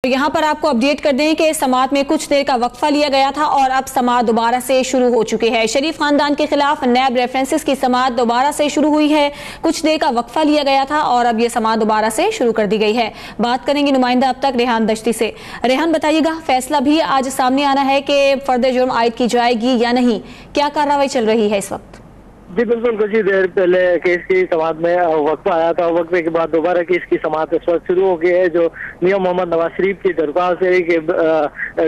यहाँ पर आपको अपडेट कर दें कि समाअत में कुछ देर का वक्फा लिया गया था और अब समाअत दोबारा से शुरू हो चुकी है। शरीफ खानदान के खिलाफ नैब रेफरेंसेस की समाअत दोबारा से शुरू हुई है। कुछ देर का वक्फा लिया गया था और अब ये समाअत दोबारा से शुरू कर दी गई है। बात करेंगे नुमाइंदा अब तक रेहान दश्ती से। रेहान, बताइएगा, फैसला भी आज सामने आना है कि फर्द जुर्म आयद की जाएगी या नहीं, क्या कार्रवाई चल रही है इस वक्त? जी बिल्कुल, कुछ ही देर पहले केस की समाअत में वक्फा आया था। वक्फे के बाद दोबारा केस की समाअत इस वक्त शुरू हो गई है। जो मियां मोहम्मद नवाज शरीफ की दरख्वास्त है कि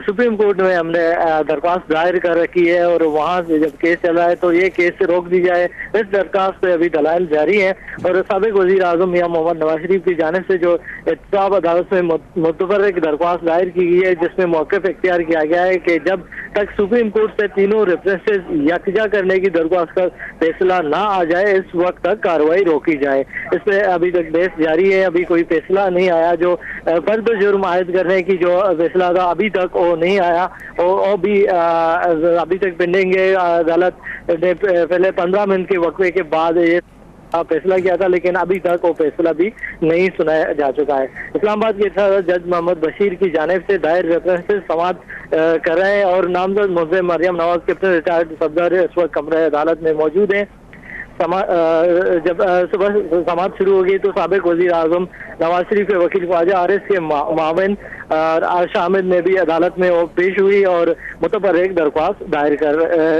सुप्रीम कोर्ट में हमने दरख्वास्त दायर कर रखी है और वहां से जब केस चला है तो ये केस रोक दी जाए, इस दरख्वास्त पे अभी दलाइल जारी है। और साबिक वज़ीर आज़म मियां मोहम्मद नवाज शरीफ की जानिब से जो एहतसाब अदालत में मुतबर्रिक दरख्वास्त दायर की गई है, जिसमें मौक़िफ़ इख्तियार किया गया है कि जब तक सुप्रीम कोर्ट से तीनों रेफरेंसेस यकजा करने की दरख्वास्त का फैसला ना आ जाए, इस वक्त तक कार्रवाई रोकी जाए। इस पे अभी तक बहस जारी है, अभी कोई फैसला नहीं आया। जो फर्द जुर्म आयद करने की जो फैसला था अभी तक वो नहीं आया और भी अभी तक पेंडिंग है। अदालत ने पहले 15 मिनट के वक्फे के बाद ये फैसला किया था, लेकिन अभी तक वो फैसला भी नहीं सुनाया जा चुका है। इस्लामाबाद के जज मोहम्मद बशीर की जानिब से दायर रेफरेंसेस समाअत कर रहे हैं और नामजद मुलज़िम मरियम नवाज कैप्टन रिटायर्ड सफदर इस वक्त कमरे अदालत में मौजूद हैं। जब सुबह समाअत शुरू हो गई तो साबिक वज़ीर आज़म नवाज शरीफ के वकील ख्वाजा आरिस के मावन आयशा अहमद ने भी अदालत में वो पेश हुई और मुतबर्रिक दरख्वास्त दायर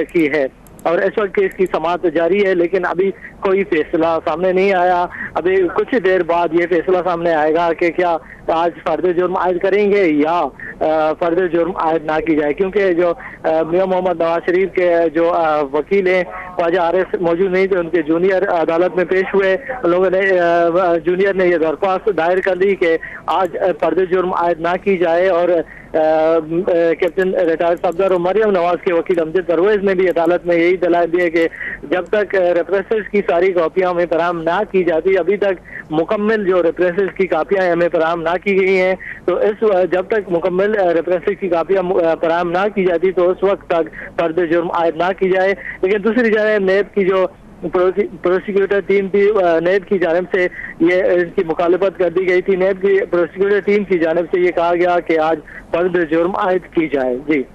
की है। और इस वक्त केस की समाअत जारी है, लेकिन अभी कोई फैसला सामने नहीं आया। अभी कुछ देर बाद ये फैसला सामने आएगा कि क्या आज फर्द जुर्म आयद करेंगे या फर्द जुर्म आयद ना की जाए, क्योंकि जो मियां मोहम्मद नवाज शरीफ के जो वकील हैं ख्वाजा आरिस मौजूद नहीं थे, उनके जूनियर अदालत में पेश हुए। उन लोगों ने जूनियर ने यह दरख्वास्त दायर कर दी कि आज फर्द जुर्म आयद ना की जाए। और कैप्टन रिटायर्ड सफदर और मरियम नवाज के वकील अमजद परवेज ने भी अदालत में यही दलाल दिए कि जब तक रेफरेंसेस की सारी कॉपियां हमें फराहम ना की जाती, अभी तक मुकम्मल जो रेफरेंसेस की कापियां हमें फराहम ना की गई हैं, तो इस जब तक मुकम्मल रेफरेंसेस की कापियां फराहम ना की जाती तो उस वक्त तक फर्द जुर्म आयद ना की जाए। लेकिन दूसरी जानिब नेब की जो प्रोसिक्यूटर टीम थी, नेब की जानिब से ये इनकी मुखालफत कर दी गई थी। नेब की प्रोसिक्यूटर टीम की जानिब से ये कहा गया कि आज फर्द जुर्म आयद की जाए। जी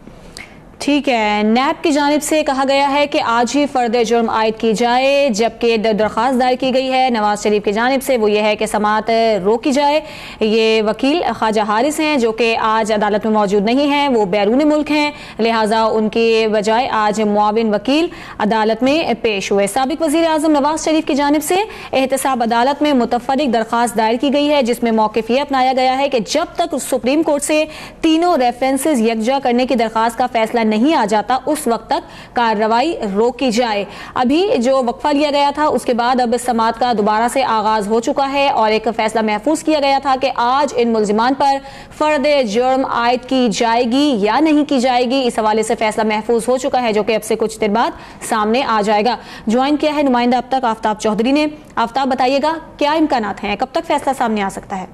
ठीक है, नैब की जानिब से कहा गया है कि आज ही फर्द जुर्म आयद की जाए, जबकि दरख्वास्त दायर की गई है नवाज शरीफ की जानिब से वो ये है कि समाअत रोकी जाए। ये वकील ख्वाजा हारिस हैं जो कि आज अदालत में मौजूद नहीं हैं, वो बैरून मुल्क हैं, लिहाजा उनके बजाय आज मुआविन वकील अदालत में पेश हुए। साबिक वज़ीर आज़म नवाज शरीफ की जानिब से एहतसाब अदालत में मुतफ़र्रिक दरख्वास्त दायर की गई है, जिसमें मौक़िफ़ ये अपनाया गया है कि जब तक सुप्रीम कोर्ट से तीनों रेफरेंसेस यकजा करने की दरख्वास्त का फैसला नहीं आ जाता उस वक्त तक कार्रवाई रोकी जाए। अभी जो वक्फा लिया गया था उसके बाद अब समाअत का दोबारा से आगाज हो चुका है और एक फैसला महफूज किया गया था कि आज इन मुल्जिमान पर फर्द जुर्म आयद की जाएगी या नहीं की जाएगी। इस हवाले से फैसला महफूज हो चुका है जो कि अब से कुछ देर बाद सामने आ जाएगा। ज्वाइन किया है नुमाइंदा अब तक आफ्ताब चौधरी ने। आफ्ताब, बताइएगा क्या इम्कानात हैं, कब तक फैसला सामने आ सकता है?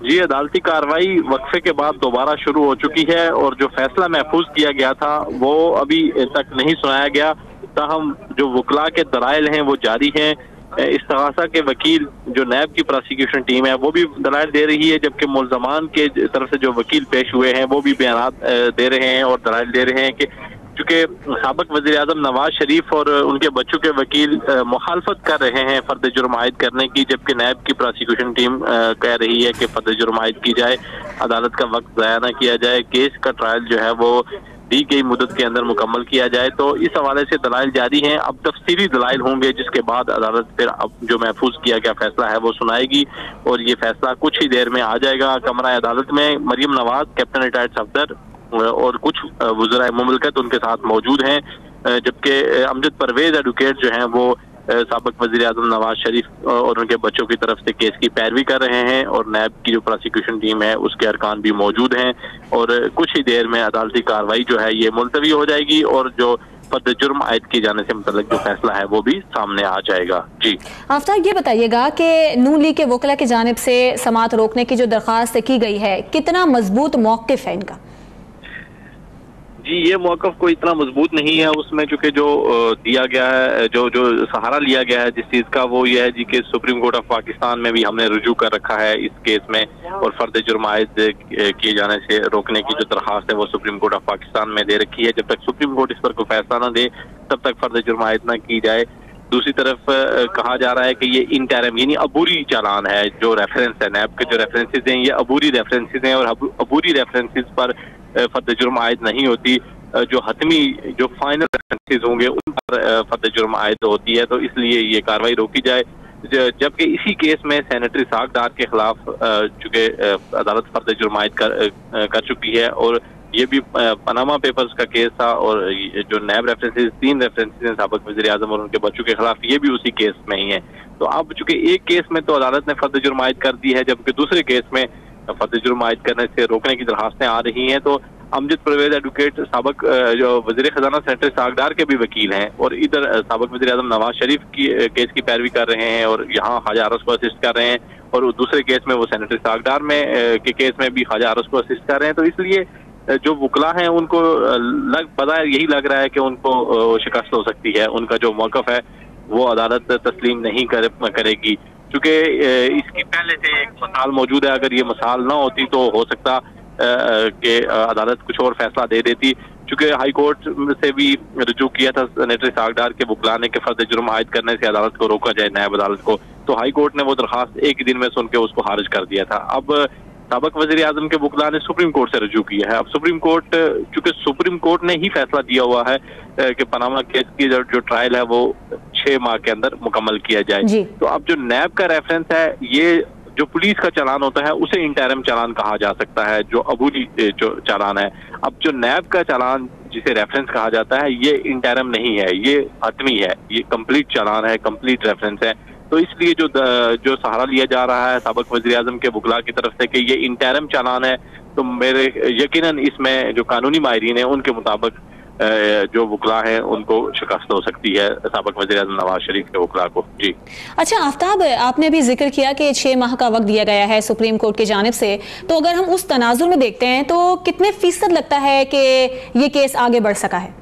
जी, अदालती कार्रवाई वक्फे के बाद दोबारा शुरू हो चुकी है और जो फैसला महफूज किया गया था वो अभी तक नहीं सुनाया गया। ताहम जो वकला के दलाइल हैं वो जारी हैं। इस्तगासा के वकील जो नैब की प्रोसिक्यूशन टीम है वो भी दलाइल दे रही है, जबकि मुल्ज़मान के तरफ से जो वकील पेश हुए हैं वो भी बयानात दे रहे हैं और दलाइल दे रहे हैं कि चूँकि साबिक वज़ीर आज़म नवाज शरीफ और उनके बच्चों के वकील मुखालफत कर रहे हैं फर्द जुर्म आयद करने की, जबकि नैब की प्रोसिक्यूशन टीम कह रही है कि फर्द जुर्म आयद की जाए, अदालत का वक्त ज़ाया न किया जाए, केस का ट्रायल जो है वो दी गई मुद्दत के अंदर मुकम्मल किया जाए। तो इस हवाले से दलाइल जारी हैं। अब तफसीली दलाइल होंगे जिसके बाद अदालत फिर अब जो महफूज किया गया फैसला है वो सुनाएगी और ये फैसला कुछ ही देर में आ जाएगा। कमरा अदालत में मरियम नवाज, कैप्टन रिटायर्ड सफदर और कुछ वज़राए मुमलकत उनके साथ मौजूद हैं, जबकि अमजद परवेज एडवोकेट जो हैं वो साबिक वज़ीर आज़म नवाज शरीफ और उनके बच्चों की तरफ से केस की पैरवी कर रहे हैं और नैब की जो प्रोसिक्यूशन टीम है उसके अरकान भी मौजूद हैं और कुछ ही देर में अदालती कार्रवाई जो है ये मुलतवी हो जाएगी और जो फर्द जुर्म आयद किए जाने से मुतल्लिक जो फैसला है वो भी सामने आ जाएगा। जी आफ्ताब, ये बताइएगा कि नून लीग के वकला की जानिब से समाअत रोकने की जो दरख्वास्त की गई है, कितना मजबूत मौक़िफ़ है इनका? जी, ये मौक़िफ़ कोई इतना मजबूत नहीं है। उसमें चूंकि जो दिया गया है, जो जो सहारा लिया गया है जिस चीज़ का, वो ये है जी कि सुप्रीम कोर्ट ऑफ पाकिस्तान में भी हमने रुजू कर रखा है इस केस में, और फर्द जुर्म आयद किए जाने से रोकने की जो दरख्वास्त है वो सुप्रीम कोर्ट ऑफ पाकिस्तान में दे रखी है। जब तक सुप्रीम कोर्ट इस पर कोई फैसला न दे तब तक फर्द जुर्म आयद न की जाए। दूसरी तरफ कहा जा रहा है कि ये इंटरम यानी अबूरी चालान है, जो रेफरेंस है नैब के जो रेफरेंसेज हैं ये अबूरी रेफरेंसेज हैं, और अबूरी रेफरेंसेज पर फर्द जुर्म आयद नहीं होती। जो हतमी जो फाइनल रेफरेंसेज होंगे उन पर फर्द जुर्म आयद होती है, तो इसलिए ये कार्रवाई रोकी जाए। जबकि इसी केस में सेनेटरी सागदार के खिलाफ चूंकि अदालत फर्द जुर्म आयद कर चुकी है, और ये भी पनामा पेपर्स का केस था, और जो नैब रेफरेंसेज 3 रेफरेंसेज हैं साबिक वज़ीर आज़म और उनके बच्चों के खिलाफ, ये भी उसी केस में ही है। तो अब चूंकि एक केस में तो अदालत ने फर्द जुर्म आयद कर दी है, जबकि दूसरे केस में फर्द जुर्म आयद करने से रोकने की दरखास्तें आ रही हैं। तो अमजद परवेज एडवोकेट साबिक जो वज़ीर ख़जाना सेनेटरी सागदार के भी वकील हैं, और इधर साबिक वज़ीर आज़म नवाज शरीफ की केस की पैरवी कर रहे हैं, और यहाँ ख्वाजा आरस को असिस्ट कर रहे हैं, और दूसरे केस में वो सेनेटरी सागदार में के केस में भी ख्वाजा आरस को असिस्ट कर रहे हैं। तो इसलिए जो वकला हैं उनको यही लग रहा है कि उनको शिकस्त हो सकती है। उनका जो मौक़िफ़ है वो अदालत तस्लीम नहीं करेगी, क्योंकि इसकी पहले से एक मसाल मौजूद है। अगर ये मसाल ना होती तो हो सकता कि अदालत कुछ और फैसला दे देती, चूंकि हाई कोर्ट से भी रुजू किया था सेनेटरी सागदार के वकला ने कि फर्द जुर्म आयद करने से अदालत को रोका जाए, नायब अदालत को। तो हाई कोर्ट ने वो दरखास्त एक ही दिन में सुन के उसको खारिज कर दिया था। अब साबिक वज़ीर आज़म के वकला ने सुप्रीम कोर्ट से रुजू किया है। अब सुप्रीम कोर्ट, चूंकि सुप्रीम कोर्ट ने ही फैसला दिया हुआ है कि पनामा केस की जो ट्रायल है वो 6 माह के अंदर मुकम्मल किया जाए। तो अब जो नैब का रेफरेंस है, ये जो पुलिस का चालान होता है उसे इंटरम चालान कहा जा सकता है, जो अबूरी जो चालान है। अब जो नैब का चालान जिसे रेफरेंस कहा जाता है ये इंटरम नहीं है, ये हतमी है, ये कंप्लीट चालान है, कंप्लीट रेफरेंस है। तो इसलिए जो सहारा लिया जा रहा है साबिक वज़ीर आज़म के वकला की तरफ से कि ये इंटरम चालान है, तो मेरे यकीनन इसमें जो कानूनी माहिरीन हैं उनके मुताबिक जो वकला हैं उनको शिकस्त हो सकती है साबिक वज़ीर आज़म नवाज शरीफ के वकला को। जी अच्छा आफ्ताब, आपने अभी जिक्र किया कि 6 माह का वक्त दिया गया है सुप्रीम कोर्ट की जानिब से, तो अगर हम उस तनाजुर में देखते हैं तो कितने फीसद लगता है कि ये केस आगे बढ़ सका है?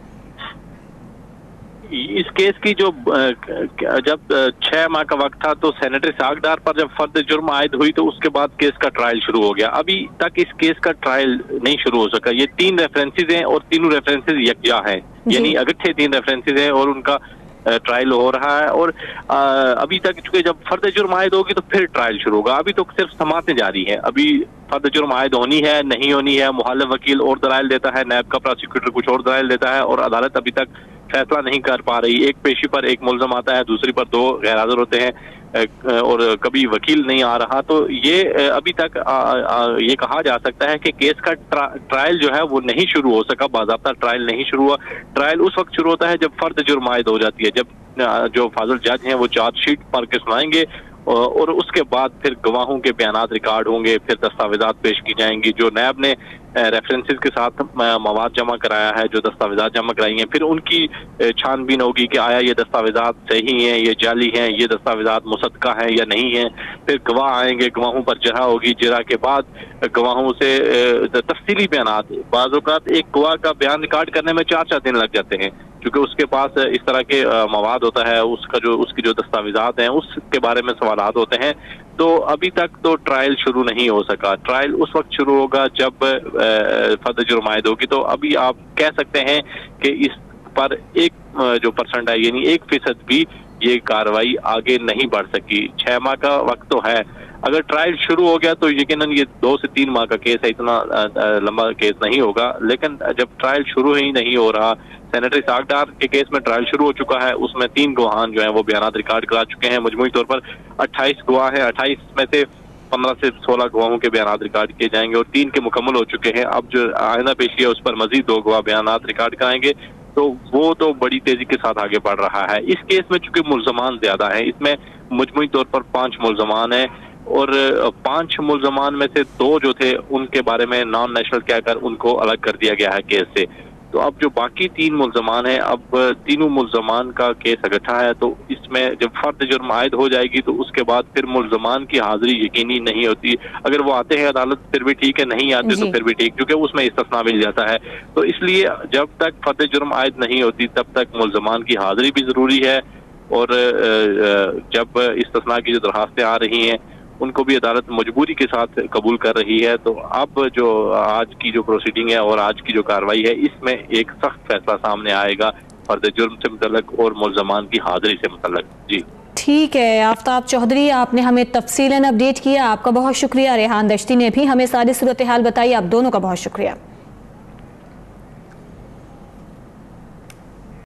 इस केस की जो जब 6 माह का वक्त था तो सेनेटरी सागदार पर जब फर्द जुर्म आयद हुई तो उसके बाद केस का ट्रायल शुरू हो गया। अभी तक इस केस का ट्रायल नहीं शुरू हो सका। ये 3 रेफरेंसेज हैं और तीनों रेफरेंसेज यकजा हैं, यानी अगट्ठे 3 रेफरेंसेज हैं और उनका ट्रायल हो रहा है। और अभी तक चूंकि जब फर्द जुर्म आयद होगी तो फिर ट्रायल शुरू होगा। अभी तो सिर्फ समातें जारी हैं। अभी फर्द जुर्म आयद होनी है नहीं होनी है, मुखालिफ वकील और दलाइल देता है, नैब का प्रोसिक्यूटर कुछ और दलाइल देता है, और अदालत अभी तक फैसला नहीं कर पा रही। एक पेशी पर एक मुल्ज़म आता है, दूसरी पर 2 गैर हाज़िर होते हैं, और कभी वकील नहीं आ रहा। तो ये अभी तक ये कहा जा सकता है कि केस का ट्रायल जो है वो नहीं शुरू हो सका, बाज़ाब्ता ट्रायल नहीं शुरू हुआ। ट्रायल उस वक्त शुरू होता है जब फर्द जुर्म आयद हो जाती है, जब जो फाजिल जज हैं वो चार्जशीट पढ़ के सुनाएंगे, और उसके बाद फिर गवाहों के बयानात रिकॉर्ड होंगे, फिर दस्तावेजात पेश की जाएंगी। जो नैब ने रेफरेंसेस के साथ मवाद जमा कराया है, जो दस्तावेजात जमा कराई हैं, फिर उनकी छानबीन होगी कि आया ये दस्तावेजात सही हैं, ये जाली हैं, ये दस्तावेजात मुसद्दका हैं या नहीं हैं। फिर गवाह आएंगे, गवाहों पर जरा होगी, जरा के बाद गवाहों से तफसीली बयानात। बाज़ औक़ात एक गवाह का बयान रिकॉर्ड करने में 4-4 दिन लग जाते हैं, क्योंकि उसके पास इस तरह के मवाद होता है, उसकी जो दस्तावेजात हैं उसके बारे में सवालात होते हैं। तो अभी तक तो ट्रायल शुरू नहीं हो सका। ट्रायल उस वक्त शुरू होगा जब फर्द जुर्म आयद होगी। तो अभी आप कह सकते हैं कि इस पर 1% है, यानी 1% भी ये कार्रवाई आगे नहीं बढ़ सकी। 6 माह का वक्त तो है। अगर ट्रायल शुरू हो गया तो यकीनन ये 2 से 3 माह का केस है, इतना लंबा केस नहीं होगा। लेकिन जब ट्रायल शुरू ही नहीं हो रहा, सेनेटरी सागदार के केस में ट्रायल शुरू हो चुका है, उसमें 3 गवाहान जो हैं वो बयानात रिकॉर्ड करा चुके हैं। मजमूई तौर पर 28 गवाह हैं, 28 में से 15 से 16 गवाहों के बयानात रिकॉर्ड किए जाएंगे और 3 के मुकम्मल हो चुके हैं। अब जो आइंदा पेशी है उस पर मजीद 2 गवाह बयानात रिकॉर्ड कराएंगे, तो वो तो बड़ी तेजी के साथ आगे बढ़ रहा है। इस केस में चूंकि मुल्जमान ज्यादा है, इसमें मजमूई तौर पर 5 मुल्जमान हैं, और 5 मुल्जमान में से 2 जो थे उनके बारे में नॉन नेशनल कहकर उनको अलग कर दिया गया है केस से। तो अब जो बाकी 3 मुल्जमान हैं, अब तीनों मुल्जमान का केस इकट्ठा है, तो इसमें जब फर्द जुर्म आयद हो जाएगी तो उसके बाद फिर मुल्जमान की हाजिरी यकीनी नहीं होती। अगर वो आते हैं अदालत फिर भी ठीक है, नहीं आते तो फिर भी ठीक, क्योंकि उसमें इस्तिस्ना मिल जाता है। तो इसलिए जब तक फर्द जुर्म आयद नहीं होती तब तक मुल्जमान की हाजिरी भी जरूरी है, और जब इस्तिस्ना की जो दरखास्तें आ रही हैं उनको भी अदालत मजबूरी के साथ कबूल कर रही है। तो अब जो आज की जो प्रोसीडिंग है और आज की जो कार्रवाई है, इसमें एक सख्त फैसला सामने आएगा फर्द जुर्म से मुतल्लक और मुल्जमान की हाजिरी से मुतल्लक। जी ठीक है आफ्ताब चौधरी, आपने हमें तफसीलन अपडेट किया, आपका बहुत शुक्रिया। रेहान दश्ती ने भी हमें सारी सूरत हाल बताई, आप दोनों का बहुत शुक्रिया।